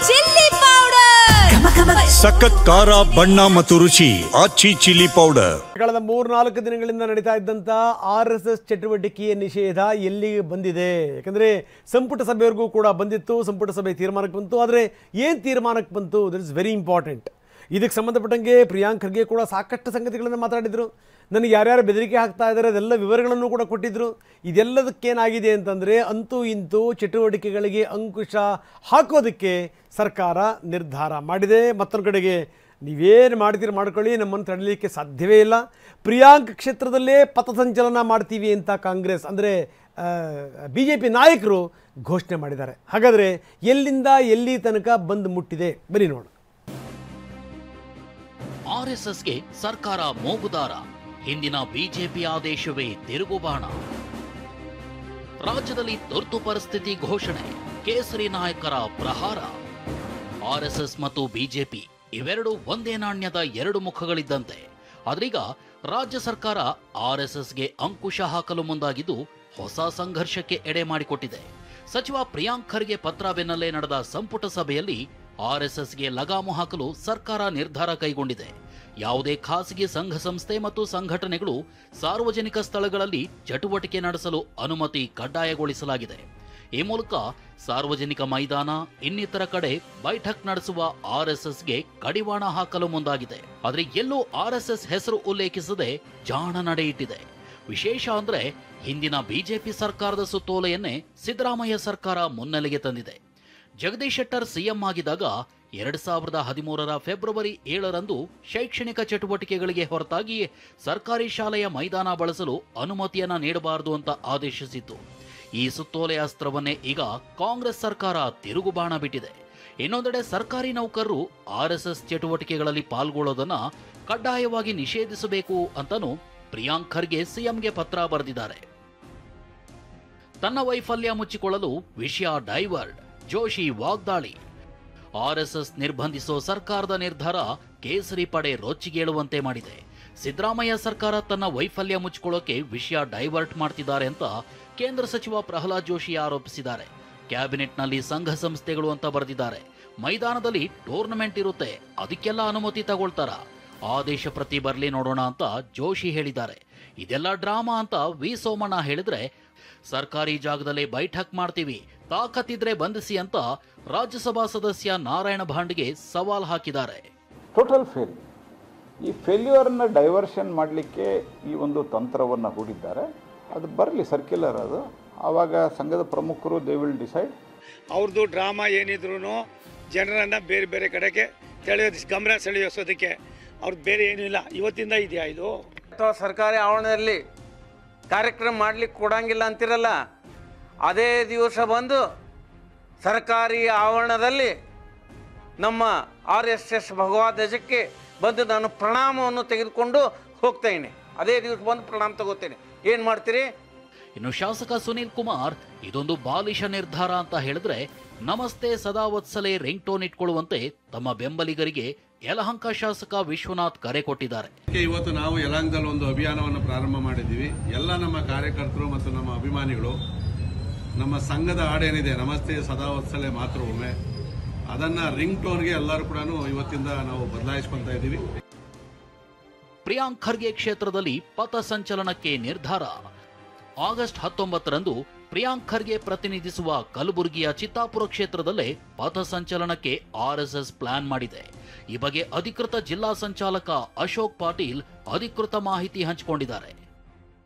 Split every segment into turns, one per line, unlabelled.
Chilli powder
ಸಖತ್ ಖಾರ ಬಣ್ಣ ಮತ್ತು ರುಚಿ ಆಚಿ ಚಿಲ್ಲಿ ಪೌಡರ್.
ಕಳೆದ 3-4 ದಿನಗಳಿಂದ ನಡೀತಾ ಇದ್ದಂಥ RSS ಚಟುವಟಿಕೆಯ ನಿಷೇಧ ಎಲ್ಲಿಗೆ ಬಂದಿದೆ? ಯಾಕಂದರೆ ಸಂಪುಟ ಸಭೆವರೆಗೂ ಕೂಡ ಬಂದಿತ್ತು, ಸಂಪುಟ ಸಭೆ ತೀರ್ಮಾನಕ್ಕೆ ಬಂತು. ಆದರೆ ಏನು ತೀರ್ಮಾನಕ್ಕೆ ಬಂತು? That is very important. ಇದಕ್ಕೆ ಸಂಬಂಧಪಟ್ಟಂಗೆ ಪ್ರಿಯಾಂಕ್ ಖರ್ಗೆ ಕೂಡ ಸಾಕಷ್ಟು ಸಂಗತಿಗಳನ್ನು ಮಾತಾಡಿದರು. ನನಗೆ ಯಾರ್ಯಾರು ಬೆದರಿಕೆ ಹಾಕ್ತಾ ಇದ್ದಾರೆ ಅದೆಲ್ಲ ವಿವರಗಳನ್ನು ಕೂಡ ಕೊಟ್ಟಿದ್ದರು. ಇದೆಲ್ಲದಕ್ಕೇನಾಗಿದೆ ಅಂತಂದರೆ, ಅಂತೂ ಇಂತೂ ಚಟುವಟಿಕೆಗಳಿಗೆ ಅಂಕುಶ ಹಾಕೋದಕ್ಕೆ ಸರ್ಕಾರ ನಿರ್ಧಾರ ಮಾಡಿದೆ. ಮತ್ತೊಂದು ಕಡೆಗೆ ನೀವೇನು ಮಾಡ್ತೀರಿ ಮಾಡ್ಕೊಳ್ಳಿ, ನಮ್ಮನ್ನು ತಡಲಿಕ್ಕೆ ಸಾಧ್ಯವೇ ಇಲ್ಲ. ಪ್ರಿಯಾಂಕ್ ಕ್ಷೇತ್ರದಲ್ಲೇ ಪಥಸಂಚಲನ ಮಾಡ್ತೀವಿ ಅಂತ ಕಾಂಗ್ರೆಸ್ ಅಂದರೆ BJP ನಾಯಕರು ಘೋಷಣೆ ಮಾಡಿದ್ದಾರೆ. ಹಾಗಾದರೆ ಎಲ್ಲಿಂದ ಎಲ್ಲಿ ತನಕ ಬಂದು ಮುಟ್ಟಿದೆ ಬನ್ನಿ ನೋಡೋಣ.
RSSಗೆ ಸರ್ಕಾರ ಮೂಗುದಾರ, ಹಿಂದಿನ ಬಿಜೆಪಿ ಆದೇಶವೇ ತಿರುಗುಬಾಣ. ರಾಜ್ಯದಲ್ಲಿ ತುರ್ತು ಪರಿಸ್ಥಿತಿ ಘೋಷಣೆ, ಕೇಸರಿ ನಾಯಕರ ಪ್ರಹಾರ. RSS ಮತ್ತು ಬಿಜೆಪಿ ಇವೆರಡು ಒಂದೇ ನಾಣ್ಯದ ಎರಡು ಮುಖಗಳಿದ್ದಂತೆ. ಆದ್ರೀಗ ರಾಜ್ಯ ಸರ್ಕಾರ RSSಗೆ ಅಂಕುಶ ಹಾಕಲು ಮುಂದಾಗಿದ್ದು ಹೊಸ ಸಂಘರ್ಷಕ್ಕೆ ಎಡೆ ಮಾಡಿಕೊಟ್ಟಿದೆ. ಸಚಿವ ಪ್ರಿಯಾಂಕ್ ಖರ್ಗೆ ಪತ್ರ ಬೆನ್ನಲ್ಲೇ ನಡೆದ ಸಂಪುಟ ಸಭೆಯಲ್ಲಿ RSSಗೆ ಲಗಾಮು ಹಾಕಲು ಸರ್ಕಾರ ನಿರ್ಧಾರ ಕೈಗೊಂಡಿದೆ. ಯಾವುದೇ ಖಾಸಗಿ ಸಂಘ ಸಂಸ್ಥೆ ಮತ್ತು ಸಂಘಟನೆಗಳು ಸಾರ್ವಜನಿಕ ಸ್ಥಳಗಳಲ್ಲಿ ಚಟುವಟಿಕೆ ನಡೆಸಲು ಅನುಮತಿ ಕಡ್ಡಾಯಗೊಳಿಸಲಾಗಿದೆ. ಈ ಮೂಲಕ ಸಾರ್ವಜನಿಕ ಮೈದಾನ, ಇನ್ನಿತರ ಕಡೆ ಬೈಠಕ್ ನಡೆಸುವ RSSಗೆ ಕಡಿವಾಣ ಹಾಕಲು ಮುಂದಾಗಿದೆ. ಆದರೆ ಎಲ್ಲೂ RSS ಹೆಸರು ಉಲ್ಲೇಖಿಸದೆ ಜಾಣ ನಡೆ ಇಟ್ಟಿದೆ. ವಿಶೇಷ ಅಂದ್ರೆ ಹಿಂದಿನ ಬಿಜೆಪಿ ಸರ್ಕಾರದ ಸುತ್ತೋಲೆಯನ್ನೇ ಸಿದ್ದರಾಮಯ್ಯ ಸರ್ಕಾರ ಮುನ್ನೆಲೆಗೆ ತಂದಿದೆ. ಜಗದೀಶ್ ಶೆಟ್ಟರ್ ಸಿಎಂ ಆಗಿದ್ದಾಗ 2013ರ ಫೆಬ್ರವರಿ 7ರಂದು ಶೈಕ್ಷಣಿಕ ಚಟುವಟಿಕೆಗಳಿಗೆ ಹೊರತಾಗಿ ಸರ್ಕಾರಿ ಶಾಲೆಯ ಮೈದಾನ ಬಳಸಲು ಅನುಮತಿಯನ್ನ ನೀಡಬಾರದು ಅಂತ ಆದೇಶಿಸಿತ್ತು. ಈ ಸುತ್ತೋಲೆ ಅಸ್ತ್ರವನ್ನೇ ಈಗ ಕಾಂಗ್ರೆಸ್ ಸರ್ಕಾರ ತಿರುಗುಬಾಣ ಬಿಟ್ಟಿದೆ. ಇನ್ನೊಂದೆಡೆ ಸರ್ಕಾರಿ ನೌಕರರು RSS ಚಟುವಟಿಕೆಗಳಲ್ಲಿ ಪಾಲ್ಗೊಳ್ಳೋದನ್ನ ಕಡ್ಡಾಯವಾಗಿ ನಿಷೇಧಿಸಬೇಕು ಅಂತಾನೂ ಪ್ರಿಯಾಂಕ್ ಖರ್ಗೆ ಸಿಎಂಗೆ ಪತ್ರ ಬರೆದಿದ್ದಾರೆ. ತನ್ನ ವೈಫಲ್ಯ ಮುಚ್ಚಿಕೊಳ್ಳಲು ವಿಷಯ ಡೈವರ್ಟ್, ಜೋಶಿ ವಾಗ್ದಾಳಿ. RSS ನಿರ್ಬಂಧಿಸೋ ಸರ್ಕಾರದ ನಿರ್ಧಾರ ಕೇಸರಿ ಪಡೆ ರೊಚ್ಚಿಗೇಳುವಂತೆ ಮಾಡಿದೆ. ಸಿದ್ದರಾಮಯ್ಯ ಸರ್ಕಾರ ತನ್ನ ವೈಫಲ್ಯ ಮುಚ್ಚಿಕೊಳ್ಳೋಕೆ ವಿಷಯ ಡೈವರ್ಟ್ ಮಾಡ್ತಿದ್ದಾರೆ ಅಂತ ಕೇಂದ್ರ ಸಚಿವ ಪ್ರಹ್ಲಾದ್ ಜೋಶಿ ಆರೋಪಿಸಿದ್ದಾರೆ. ಕ್ಯಾಬಿನೆಟ್ನಲ್ಲಿ ಸಂಘ ಸಂಸ್ಥೆಗಳು ಅಂತ ಬರೆದಿದ್ದಾರೆ. ಮೈದಾನದಲ್ಲಿ ಟೂರ್ನಮೆಂಟ್ ಇರುತ್ತೆ, ಅದಕ್ಕೆಲ್ಲ ಅನುಮತಿ ತಗೊಳ್ತಾರ? ಆದೇಶ ಪ್ರತಿ ಬರ್ಲಿ ನೋಡೋಣ ಅಂತ ಜೋಶಿ ಹೇಳಿದ್ದಾರೆ. ಇದೆಲ್ಲ ಡ್ರಾಮಾ ಅಂತ ವಿ ಸೋಮಣ್ಣ ಹೇಳಿದ್ರೆ, ಸರ್ಕಾರಿ ಜಾಗದಲ್ಲೇ ಬೈಠಕ್ ಮಾಡ್ತೀವಿ, ತಾಕತ್ತಿದ್ರೆ ಬಂಧಿಸಿ ಅಂತ ರಾಜ್ಯಸಭಾ ಸದಸ್ಯ ನಾರಾಯಣ ಭಾಂಡ್ಗೆ ಸವಾಲ್ ಹಾಕಿದ್ದಾರೆ.
Total fail. ಈ ಫೇಲ್ಯೂರ್ನ ಡೈವರ್ಷನ್ ಮಾಡಲಿಕ್ಕೆ ಈ ಒಂದು ತಂತ್ರವನ್ನು ಹೂಡಿದ್ದಾರೆ. ಅದು ಬರಲಿ, ಸರ್ಕ್ಯುಲರ್ ಅದು. ಆವಾಗ ಸಂಘದ ಪ್ರಮುಖರು ದೇ ವಿಲ್ ಡಿಸೈಡ್.
ಅವ್ರದ್ದು ಡ್ರಾಮಾ ಏನಿದ್ರು ಜನರನ್ನು ಬೇರೆ ಬೇರೆ ಕಡೆಗೆ ಗಮನ ಸೆಳೆಯೋಸೋದಕ್ಕೆ ಅವ್ರದ್ದು ಬೇರೆ ಏನೂ ಇಲ್ಲ. ಇವತ್ತಿಂದ ಇದೆಯಾ ಇದು?
ಅಥವಾ ಸರ್ಕಾರಿ ಆವರಣದಲ್ಲಿ ಕಾರ್ಯಕ್ರಮ ಮಾಡಲಿಕ್ಕೆ ಕೊಡಂಗಿಲ್ಲ ಅಂತಿರಲ್ಲ, ಅದೇ ದಿವಸ ಬಂದು ಸರ್ಕಾರಿ ಆವರಣದಲ್ಲಿ ನಮ್ಮ RSS ಭಗವಾ ಧ್ವಜಕ್ಕೆ ಬಂದು ನಾನು ಪ್ರಣಾಮವನ್ನು ತೆಗೆದುಕೊಂಡು ಹೋಗ್ತೇನೆ. ಅದೇ ದಿವಸ ಬಂದು ಪ್ರಣಾಮ ತಗೋತೇನೆ. ಏನು ಮಾಡ್ತೀರಿ?
ಇನ್ನು ಶಾಸಕ ಸುನೀಲ್ ಕುಮಾರ್ ಇದೊಂದು ಬಾಲಿಶ ನಿರ್ಧಾರ ಅಂತ ಹೇಳಿದ್ರೆ, ನಮಸ್ತೆ ಸದಾ ವತ್ಸಲೆ ರಿಂಗ್ ಟೋನ್ ಇಟ್ಕೊಳ್ಳುವಂತೆ ತಮ್ಮ ಬೆಂಬಲಿಗರಿಗೆ ಯಲಹಂಕ ಶಾಸಕ ವಿಶ್ವನಾಥ್ ಕರೆ ಕೊಟ್ಟಿದ್ದಾರೆ.
ಇವತ್ತು ನಾವು ಯಲಹಂಕದಲ್ಲಿ ಒಂದು ಅಭಿಯಾನವನ್ನು ಪ್ರಾರಂಭ ಮಾಡಿದ್ದೀವಿ. ಎಲ್ಲ ನಮ್ಮ ಕಾರ್ಯಕರ್ತರು ಮತ್ತು ನಮ್ಮ ಅಭಿಮಾನಿಗಳು ನಮ್ಮ ಸಂಘದ ಹಾಡೇನಿದೆ ನಮಸ್ತೆ ಸದಾ ವತ್ಸಲೆ ಮಾತೃಭೂಮಿ, ಅದನ್ನ ರಿಂಗ್ ಟೋನ್ಗೆ ಎಲ್ಲರೂ ಕೂಡ ಇವತ್ತಿಂದ ನಾವು ಬದಲಾಯಿಸ್ಕೊಂತ ಇದ್ದೀವಿ.
ಪ್ರಿಯಾಂಕ್ ಖರ್ಗೆ ಕ್ಷೇತ್ರದಲ್ಲಿ ಪಥ ಸಂಚಲನಕ್ಕೆ ನಿರ್ಧಾರ. ಆಗಸ್ಟ್ 19ರಂದು ಪ್ರಿಯಾಂಕ್ ಖರ್ಗೆ ಪ್ರತಿನಿಧಿಸುವ ಕಲಬುರಗಿಯ ಚಿತ್ತಾಪುರ ಕ್ಷೇತ್ರದಲ್ಲೇ ಪಥ ಸಂಚಲನಕ್ಕೆ RSS ಪ್ಲಾನ್ ಮಾಡಿದೆ. ಈ ಬಗ್ಗೆ ಅಧಿಕೃತ ಜಿಲ್ಲಾ ಸಂಚಾಲಕ ಅಶೋಕ್ ಪಾಟೀಲ್ ಅಧಿಕೃತ ಮಾಹಿತಿ ಹಂಚಿಕೊಂಡಿದ್ದಾರೆ.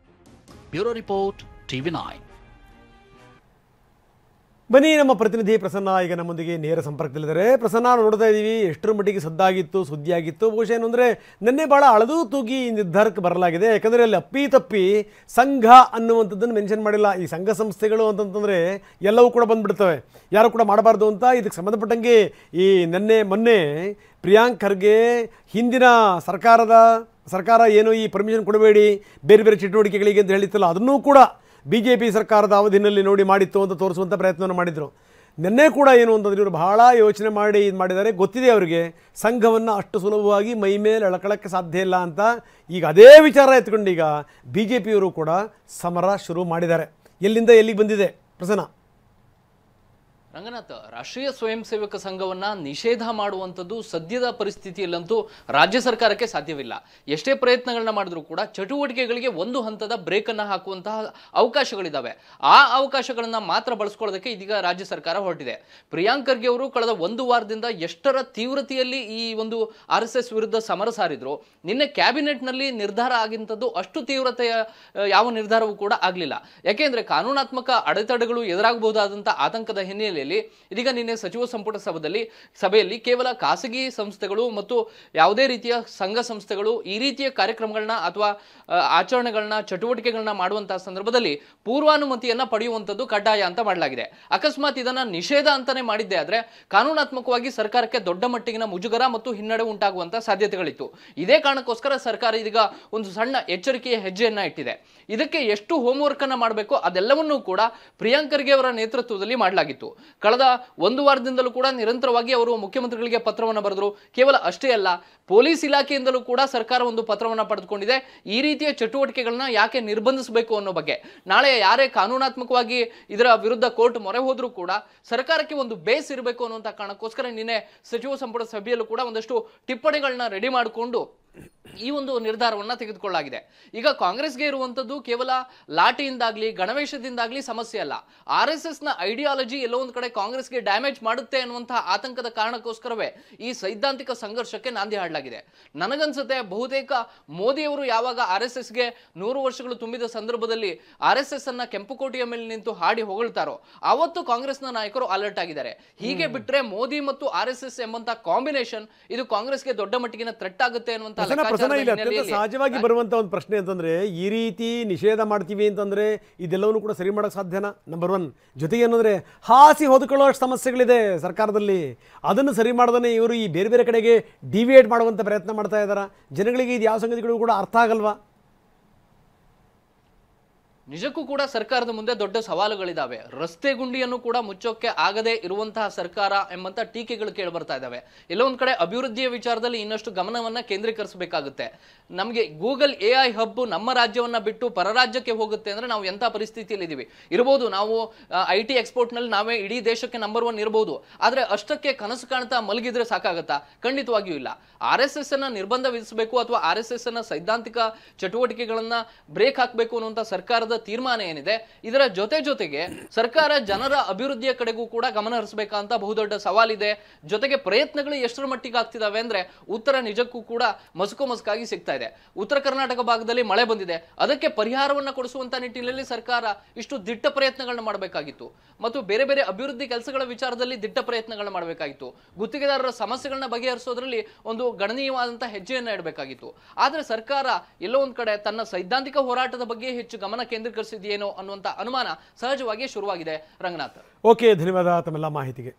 Bureau report, TV9.
ಬನ್ನಿ, ನಮ್ಮ ಪ್ರತಿನಿಧಿ ಪ್ರಸನ್ನ ಈಗ ನಮ್ಮೊಂದಿಗೆ ನೇರ ಸಂಪರ್ಕದಲ್ಲಿದ್ದಾರೆ. ಪ್ರಸನ್ನ, ನೋಡ್ತಾ ಇದ್ದೀವಿ ಎಷ್ಟರ ಮಟ್ಟಿಗೆ ಸದ್ದಾಗಿತ್ತು, ಸುದ್ದಿಯಾಗಿತ್ತು. ಬಹುಶಃ ಏನು ಅಂದರೆ ನಿನ್ನೆ ಭಾಳ ಅಳದು ತೂಗಿ ನಿರ್ಧಾರಕ್ಕೆ ಬರಲಾಗಿದೆ. ಯಾಕಂದರೆ ಅಲ್ಲಿ ಅಪ್ಪಿ ಸಂಘ ಅನ್ನುವಂಥದ್ದನ್ನು ಮೆನ್ಷನ್ ಮಾಡಿಲ್ಲ. ಈ ಸಂಘ ಸಂಸ್ಥೆಗಳು ಅಂತಂತಂದರೆ ಎಲ್ಲವೂ ಕೂಡ ಬಂದುಬಿಡ್ತವೆ, ಯಾರು ಕೂಡ ಮಾಡಬಾರ್ದು ಅಂತ. ಇದಕ್ಕೆ ಸಂಬಂಧಪಟ್ಟಂಗೆ ಈ ಮೊನ್ನೆ ಪ್ರಿಯಾಂಕ್ ಖರ್ಗೆ ಹಿಂದಿನ ಸರ್ಕಾರ ಏನು ಈ ಪರ್ಮಿಷನ್ ಕೊಡಬೇಡಿ ಬೇರೆ ಬೇರೆ ಚಟುವಟಿಕೆಗಳಿಗೆ ಅಂತ ಹೇಳಿತ್ತಲ್ಲ, ಅದನ್ನೂ ಕೂಡ BJP ಸರ್ಕಾರದ ಅವಧಿನಲ್ಲಿ ನೋಡಿ ಮಾಡಿತ್ತು ಅಂತ ತೋರಿಸುವಂಥ ಪ್ರಯತ್ನವನ್ನು ಮಾಡಿದರು. ನಿನ್ನೆ ಕೂಡ ಏನು ಅಂತಂದರೆ ಇವರು ಬಹಳ ಯೋಚನೆ ಮಾಡಿ ಇದು ಮಾಡಿದ್ದಾರೆ. ಗೊತ್ತಿದೆ ಅವರಿಗೆ ಸಂಘವನ್ನು ಅಷ್ಟು ಸುಲಭವಾಗಿ ಮೈ ಮೇಲೆ ಎಳ್ಕೊಳ್ಳೋಕ್ಕೆ ಸಾಧ್ಯ ಇಲ್ಲ ಅಂತ. ಈಗ ಅದೇ ವಿಚಾರ ಎತ್ಕೊಂಡು ಈಗ BJPಯವರು ಕೂಡ ಸಮರ ಶುರು ಮಾಡಿದ್ದಾರೆ. ಎಲ್ಲಿಂದ ಎಲ್ಲಿಗೆ ಬಂದಿದೆ ಪ್ರಸನ್ನ?
ರಂಗನಾಥ್, ರಾಷ್ಟ್ರೀಯ ಸ್ವಯಂ ಸೇವಕ ಸಂಘವನ್ನ ನಿಷೇಧ ಮಾಡುವಂಥದ್ದು ಸದ್ಯದ ಪರಿಸ್ಥಿತಿಯಲ್ಲಂತೂ ರಾಜ್ಯ ಸರ್ಕಾರಕ್ಕೆ ಸಾಧ್ಯವಿಲ್ಲ. ಎಷ್ಟೇ ಪ್ರಯತ್ನಗಳನ್ನ ಮಾಡಿದ್ರೂ ಕೂಡ ಚಟುವಟಿಕೆಗಳಿಗೆ ಒಂದು ಹಂತದ ಬ್ರೇಕ್ ಅನ್ನ ಹಾಕುವಂತಹ ಅವಕಾಶಗಳಿದಾವೆ. ಆ ಅವಕಾಶಗಳನ್ನ ಮಾತ್ರ ಬಳಸ್ಕೊಳ್ಳೋದಕ್ಕೆ ಇದೀಗ ರಾಜ್ಯ ಸರ್ಕಾರ ಹೊರಟಿದೆ. ಪ್ರಿಯಾಂಕ್ ಖರ್ಗೆ ಅವರು ಕಳೆದ ಒಂದು ವಾರದಿಂದ ಎಷ್ಟರ ತೀವ್ರತೆಯಲ್ಲಿ ಈ ಒಂದು RSS ವಿರುದ್ಧ ಸಮರ ಸಾರಿದ್ರು. ನಿನ್ನೆ ಕ್ಯಾಬಿನೆಟ್ ನಲ್ಲಿ ನಿರ್ಧಾರ ಆಗಿಂತದ್ದು ಅಷ್ಟು ತೀವ್ರತೆಯ ಯಾವ ನಿರ್ಧಾರವೂ ಕೂಡ ಆಗಲಿಲ್ಲ. ಯಾಕೆಂದ್ರೆ ಕಾನೂನಾತ್ಮಕ ಅಡೆತಡೆಗಳು ಎದುರಾಗಬಹುದಾದಂತಹ ಆತಂಕದ ಹಿನ್ನೆಲೆಯಲ್ಲಿ ಇದೀಗ ನಿನ್ನೆ ಸಚಿವ ಸಂಪುಟ ಸಭೆಯಲ್ಲಿ ಕೇವಲ ಖಾಸಗಿ ಸಂಸ್ಥೆಗಳು ಮತ್ತು ಯಾವುದೇ ರೀತಿಯ ಸಂಘ ಸಂಸ್ಥೆಗಳು ಈ ರೀತಿಯ ಕಾರ್ಯಕ್ರಮಗಳನ್ನ ಅಥವಾ ಆಚರಣೆಗಳನ್ನ ಚಟುವಟಿಕೆಗಳನ್ನ ಮಾಡುವಂತಹ ಸಂದರ್ಭದಲ್ಲಿ ಪೂರ್ವಾನುಮತಿಯನ್ನ ಪಡೆಯುವಂಥದ್ದು ಕಡ್ಡಾಯ ಅಂತ ಮಾಡಲಾಗಿದೆ. ಅಕಸ್ಮಾತ್ ಇದನ್ನ ನಿಷೇಧ ಅಂತಾನೆ ಮಾಡಿದ್ದೆ ಆದ್ರೆ ಕಾನೂನಾತ್ಮಕವಾಗಿ ಸರ್ಕಾರಕ್ಕೆ ದೊಡ್ಡ ಮಟ್ಟಿಗಿನ ಮುಜುಗರ ಮತ್ತು ಹಿನ್ನಡೆ ಉಂಟಾಗುವಂತಹ ಸಾಧ್ಯತೆಗಳಿತ್ತು. ಇದೇ ಕಾರಣಕ್ಕೋಸ್ಕರ ಸರ್ಕಾರ ಇದೀಗ ಒಂದು ಸಣ್ಣ ಎಚ್ಚರಿಕೆಯ ಹೆಜ್ಜೆಯನ್ನ ಇಟ್ಟಿದೆ. ಇದಕ್ಕೆ ಎಷ್ಟು ಹೋಮ್ವರ್ಕ್ ಅನ್ನ ಮಾಡಬೇಕು ಅದೆಲ್ಲವನ್ನೂ ಕೂಡ ಪ್ರಿಯಾಂಕ್ ಖರ್ಗೆ ಅವರ ನೇತೃತ್ವದಲ್ಲಿ ಮಾಡಲಾಗಿತ್ತು. ಕಳೆದ ಒಂದು ವಾರದಿಂದಲೂ ಕೂಡ ನಿರಂತರವಾಗಿ ಅವರು ಮುಖ್ಯಮಂತ್ರಿಗಳಿಗೆ ಪತ್ರವನ್ನು ಬರೆದರು. ಕೇವಲ ಅಷ್ಟೇ ಅಲ್ಲ, ಪೊಲೀಸ್ ಇಲಾಖೆಯಿಂದಲೂ ಕೂಡ ಸರ್ಕಾರ ಒಂದು ಪತ್ರವನ್ನು ಪಡೆದುಕೊಂಡಿದೆ. ಈ ರೀತಿಯ ಚಟುವಟಿಕೆಗಳನ್ನ ಯಾಕೆ ನಿರ್ಬಂಧಿಸಬೇಕು ಅನ್ನೋ ಬಗ್ಗೆ. ನಾಳೆ ಯಾರೇ ಕಾನೂನಾತ್ಮಕವಾಗಿ ಇದರ ವಿರುದ್ಧ ಕೋರ್ಟ್ ಮೊರೆ ಹೋದ್ರೂ ಕೂಡ ಸರ್ಕಾರಕ್ಕೆ ಒಂದು ಬೇಸ್ ಇರಬೇಕು ಅನ್ನುವಂಥ ಕಾರಣಕ್ಕೋಸ್ಕರ ನಿನ್ನೆ ಸಚಿವ ಸಂಪುಟ ಸಭೆಯಲ್ಲೂ ಕೂಡ ಒಂದಷ್ಟು ಟಿಪ್ಪಣಿಗಳನ್ನ ರೆಡಿ ಮಾಡಿಕೊಂಡು ಈ ಒಂದು ನಿರ್ಧಾರವನ್ನ ತೆಗೆದುಕೊಳ್ಳಲಾಗಿದೆ. ಈಗ ಕಾಂಗ್ರೆಸ್ಗೆ ಇರುವಂತದ್ದು ಕೇವಲ ಲಾಠಿಯಿಂದಾಗ್ಲಿ ಗಣವೇಶದಿಂದಾಗ್ಲಿ ಸಮಸ್ಯೆ ಅಲ್ಲ. RSS ನ ಐಡಿಯಾಲಜಿ ಎಲ್ಲೋ ಒಂದು ಕಡೆ ಕಾಂಗ್ರೆಸ್ಗೆ ಡ್ಯಾಮೇಜ್ ಮಾಡುತ್ತೆ ಅನ್ನುವಂತಹ ಆತಂಕದ ಕಾರಣಕ್ಕೋಸ್ಕರವೇ ಈ ಸೈದ್ಧಾಂತಿಕ ಸಂಘರ್ಷಕ್ಕೆ ನಾಂದಿ ಹಾಡಲಾಗಿದೆ. ನನಗನ್ಸುತ್ತೆ ಬಹುತೇಕ ಮೋದಿಯವರು ಯಾವಾಗ RSSಗೆ 100 ವರ್ಷಗಳು ತುಂಬಿದ ಸಂದರ್ಭದಲ್ಲಿ RSS ಅನ್ನ ಕೆಂಪುಕೋಟೆಯ ಮೇಲೆ ನಿಂತು ಹಾಡಿ ಹೊಗಳ್ತಾರೋ ಅವತ್ತು ಕಾಂಗ್ರೆಸ್ನ ನಾಯಕರು ಅಲರ್ಟ್ ಆಗಿದ್ದಾರೆ. ಹೀಗೆ ಬಿಟ್ರೆ ಮೋದಿ ಮತ್ತು RSS ಎಂಬಂತ ಕಾಂಬಿನೇಷನ್ ಇದು ಕಾಂಗ್ರೆಸ್ಗೆ ದೊಡ್ಡ ಮಟ್ಟಿಗಿನ ಥ್ರೆಟ್ ಆಗುತ್ತೆ ಅನ್ನುವಂತ
ಅತ್ಯಂತ ಸಹಜವಾಗಿ ಬರುವಂತ ಒಂದು ಪ್ರಶ್ನೆ ಅಂತಂದ್ರೆ, ಈ ರೀತಿ ನಿಷೇಧ ಮಾಡ್ತೀವಿ ಅಂತಂದ್ರೆ ಇದೆಲ್ಲವನ್ನೂ ಕೂಡ ಸರಿ ಮಾಡಕ್ ಸಾಧ್ಯನಾ? ನಂಬರ್ 1. ಜೊತೆಗೆ ಏನಂದ್ರೆ ಹಾಸಿ ಹೊದ್ಕೊಳ್ಳೋ ಸಮಸ್ಯೆಗಳಿದೆ ಸರ್ಕಾರದಲ್ಲಿ, ಅದನ್ನು ಸರಿ ಮಾಡದೇ ಇವರು ಈ ಬೇರೆ ಬೇರೆ ಕಡೆಗೆ ಡಿವಿಯೇಟ್ ಮಾಡುವಂತ ಪ್ರಯತ್ನ ಮಾಡ್ತಾ ಇದ್ದಾರೆ. ಜನಗಳಿಗೆ ಇದು ಯಾವ ಸಂಗತಿಗಳು ಕೂಡ ಅರ್ಥ ಆಗಲ್ವಾ?
ನಿಜಕ್ಕೂ ಕೂಡ ಸರ್ಕಾರದ ಮುಂದೆ ದೊಡ್ಡ ಸವಾಲುಗಳಿದಾವೆ. ರಸ್ತೆ ಗುಂಡಿಯನ್ನು ಕೂಡ ಮುಚ್ಚೋಕೆ ಆಗದೆ ಇರುವಂತಹ ಸರ್ಕಾರ ಎಂಬಂತ ಟೀಕೆಗಳು ಕೇಳಿ ಬರ್ತಾ ಇದಾವೆ. ಎಲ್ಲೋ ಒಂದ್ ಕಡೆ ಅಭಿವೃದ್ಧಿಯ ವಿಚಾರದಲ್ಲಿ ಇನ್ನಷ್ಟು ಗಮನವನ್ನ ಕೇಂದ್ರೀಕರಿಸಬೇಕಾಗುತ್ತೆ. ನಮಗೆ ಗೂಗಲ್ AI ಹಬ್ ನಮ್ಮ ರಾಜ್ಯವನ್ನ ಬಿಟ್ಟು ಪರರಾಜ್ಯಕ್ಕೆ ಹೋಗುತ್ತೆ ಅಂದ್ರೆ ನಾವು ಎಂತ ಪರಿಸ್ಥಿತಿಯಲ್ಲಿ ಇದೀವಿ ಇರಬಹುದು. ನಾವು IT ಎಕ್ಸ್ಪೋರ್ಟ್ ನಲ್ಲಿ ನಾವೇ ಇಡೀ ದೇಶಕ್ಕೆ ನಂಬರ್ 1 ಇರಬಹುದು. ಆದ್ರೆ ಅಷ್ಟಕ್ಕೆ ಕನಸು ಕಾಣ್ತಾ ಮಲಗಿದ್ರೆ ಸಾಕಾಗತ್ತಾ? ಖಂಡಿತವಾಗಿಯೂ ಇಲ್ಲ. RSS ಅನ್ನ ನಿರ್ಬಂಧ ವಿಧಿಸಬೇಕು ಅಥವಾ RSS ಅನ್ನ ಸೈದ್ಧಾಂತಿಕ ಚಟುವಟಿಕೆಗಳನ್ನ ಬ್ರೇಕ್ ಹಾಕಬೇಕು ಅನ್ನುವಂತ ಸರ್ಕಾರದ ತೀರ್ಮಾನ ಏನಿದೆ, ಇದರ ಜೊತೆಗೆ ಸರ್ಕಾರ ಜನರ ಅಭಿವೃದ್ಧಿಯ ಕಡೆಗೂ ಕೂಡ ಗಮನ ಹರಿಸಬೇಕಂತ ಬಹುದೊಡ್ಡ ಸವಾಲಿದೆ. ಜೊತೆಗೆ ಪ್ರಯತ್ನಗಳು ಎಷ್ಟರ ಮಟ್ಟಿಗೆ ಆಗ್ತಿದಾವೆ ಅಂದ್ರೆ ಉತ್ತರ ನಿಜಕ್ಕೂ ಕೂಡ ಮಸುಕಾಗಿ ಸಿಗ್ತಾ ಇದೆ. ಉತ್ತರ ಕರ್ನಾಟಕ ಭಾಗದಲ್ಲಿ ಮಳೆ ಬಂದಿದೆ, ಅದಕ್ಕೆ ಪರಿಹಾರವನ್ನ ಕೊಡಿಸುವಂತ ನಿಟ್ಟಿನಲ್ಲಿ ಸರ್ಕಾರ ಇಷ್ಟು ದಿಟ್ಟ ಪ್ರಯತ್ನಗಳನ್ನ ಮಾಡಬೇಕಾಗಿತ್ತು. ಮತ್ತು ಬೇರೆ ಬೇರೆ ಅಭಿವೃದ್ಧಿ ಕೆಲಸಗಳ ವಿಚಾರದಲ್ಲಿ ದಿಟ್ಟ ಪ್ರಯತ್ನಗಳನ್ನ ಮಾಡಬೇಕಾಗಿತ್ತು. ಗುತ್ತಿಗೆದಾರರ ಸಮಸ್ಯೆಗಳನ್ನ ಬಗೆಹರಿಸೋದ್ರಲ್ಲಿ ಒಂದು ಗಣನೀಯವಾದಂತಹ ಹೆಜ್ಜೆಯನ್ನ ಇಡಬೇಕಾಗಿತ್ತು. ಆದ್ರೆ ಸರ್ಕಾರ ಎಲ್ಲೋ ಒಂದ್ ಕಡೆ ತನ್ನ ಸೈದ್ಧಾಂತಿಕ ಹೋರಾಟದ ಬಗ್ಗೆ ಹೆಚ್ಚು ಗಮನ ಕೇಂದ್ರೀಕರಿಸಿದೆಯೇನೋ ಅನ್ನುವಂತ ಅನುಮಾನ ಸಹಜವಾಗಿ ಶುರುವಾಗಿದೆ. ರಂಗನಾಥ್,
ಓಕೆ, ಧನ್ಯವಾದ ತಮ್ಮೆಲ್ಲ ಮಾಹಿತಿಗೆ.